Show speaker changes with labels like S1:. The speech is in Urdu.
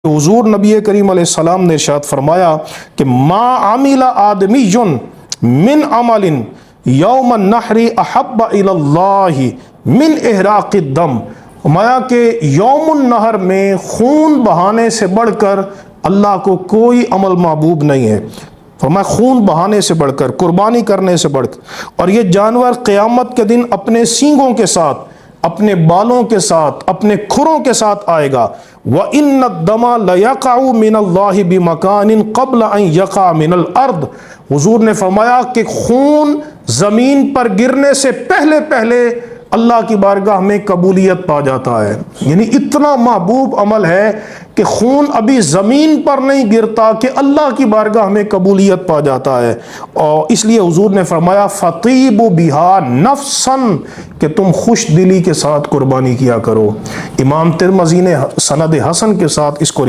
S1: حضور نبی کریم علیہ السلام نے ارشاد فرمایا کہ ما عمل آدمی من عمل یوم النحر احب الی اللہ من احراق الدم، فرمایا کہ یوم النحر میں خون بہانے سے بڑھ کر اللہ کو کوئی عمل محبوب نہیں ہے۔ فرمایا خون بہانے سے بڑھ کر، قربانی کرنے سے بڑھ کر، اور یہ جانور قیامت کے دن اپنے سینگوں کے ساتھ، اپنے بالوں کے ساتھ، اپنے کھروں کے ساتھ آئے گا۔ وَإِنَّ الدَّمَ لَيَقَعُ مِنَ اللَّهِ بِمَكَانٍ قَبْلَ أَن يَقَعَ مِنَ الْأَرْضِ، حضور نے فرمایا کہ خون زمین پر گرنے سے پہلے پہلے اللہ کی بارگاہ میں قبولیت پا جاتا ہے۔ یعنی اتنا محبوب عمل ہے کہ خون ابھی زمین پر نہیں گرتا کہ اللہ کی بارگاہ میں قبولیت پا جاتا ہے، اور اس لیے حضور نے فرمایا فَطِيبُ بِهَا نَفْسًا، کہ تم خوش دلی کے ساتھ قربانی کیا کرو۔ امام ترمذی نے سند حسن کے ساتھ اس کو